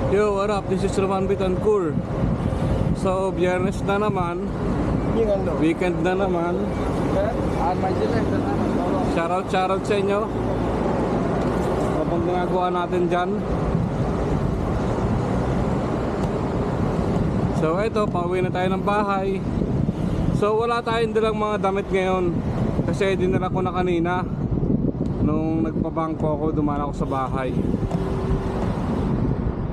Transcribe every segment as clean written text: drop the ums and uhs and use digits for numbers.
Yo, what up? This is Roman Bitancourt. So, Biyernes na naman, weekend na naman. Shoutout sa inyo. Kapag ginagawa natin dyan. So, eto, pauwi na tayo ng bahay. So, wala tayong dalang mga damit ngayon. Kasi dinala ko na kanina. Nung nagpabangko ako, dumaan ako sa bahay.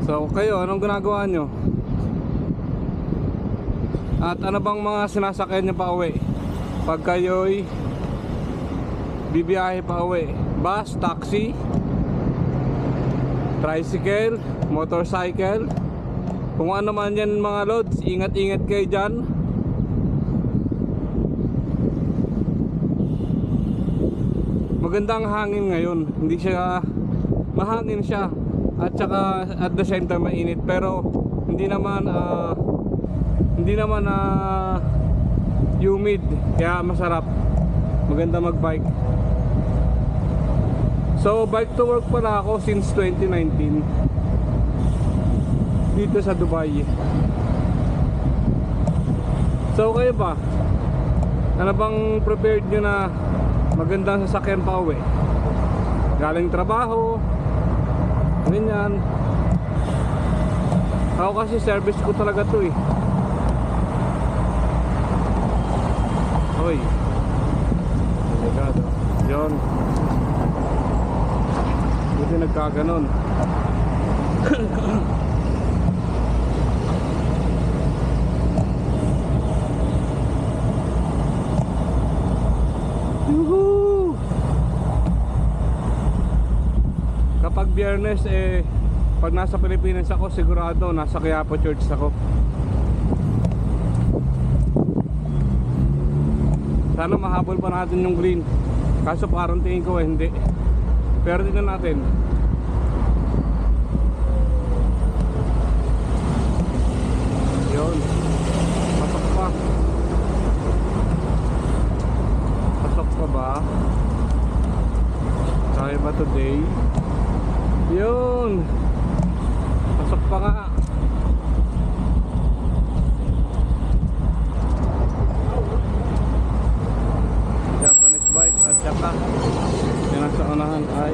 So, kayo, anong ginagawa nyo? At ano bang mga sinasakyan nyo pa uwi? Pag kayo'y bibiyahe pa uwi? Bus, taxi, tricycle, motorcycle, kung ano man yan mga loads, ingat-ingat kayo dyan. Magandang hangin ngayon, hindi siya, mahangin siya. At saka at the same time mainit, pero hindi naman humid, kaya masarap, maganda magbike. So bike to work pala ako since 2019 dito sa Dubai. So kayo ba, ano bang prepared nyo na magandang sasakyan pa uwi? Galing trabaho, ganyan. Ako kasi service ko talaga to eh. Hoy, delikado yun. Buti nagkaganon. Yuhuu! Kapag Biyernes pag nasa Pilipinas ako, sigurado nasa Quiapo Church ako. Sana mahabol pa natin yung green. Kaso parang tingin ko hindi. Pero tingnan natin. Yun. Pasok pa. Pasok pa ba? Kaya ba today? Yun. Pasok pa nga. Japanese bike at saka yung nasa unahan ay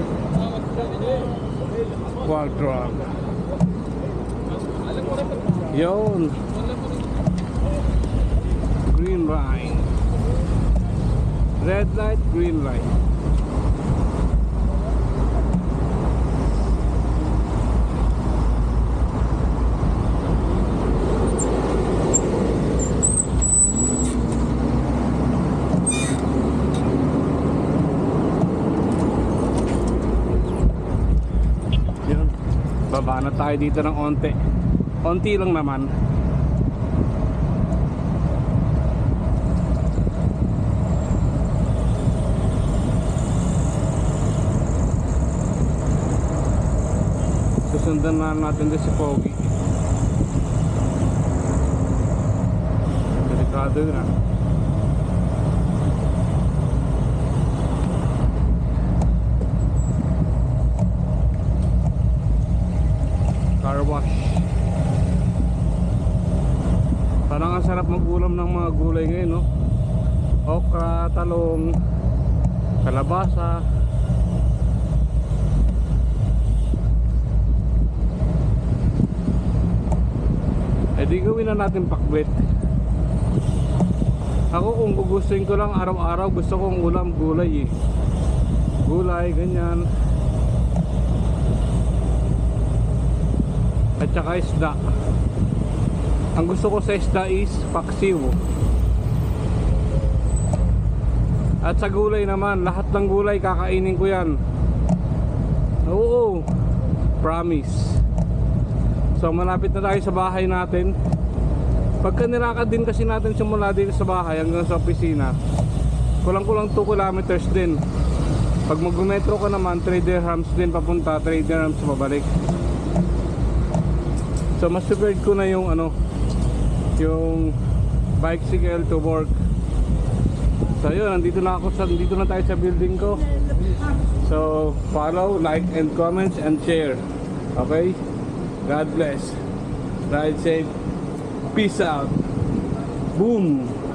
Quadrog. Yun. Green line. Red light, green light. Baba na tayo dito ng onte. Onti lang naman. Susundan na natin din si Pogi. Delikado yun ah. Car wash. Parang ang sarap mag-ulam ng mga gulay ngayon, no? Okra, talong, kalabasa. Di gawin na natin pakbet. Ako kung gugustuhin ko lang araw-araw, gusto kong ulam gulay eh. Gulay, ganyan. At saka isda. Ang gusto ko sa isda is paksiw. At sa gulay naman, lahat ng gulay kakainin ko yan. Oo, promise. So malapit na tayo sa bahay natin. Pagka nilakad din kasi natin simula dito sa bahay hanggang sa opisina, kulang-kulang 2 kilometers din. Pag mag-metro ka naman, 3 dirhams din papunta, 3 dirhams pabalik. So mas prepared ko na yung yung bicycle to work. So yun, nandito na tayo sa building ko. So follow, like and comments and share. Okay? God bless. Ride safe. Peace out. Boom.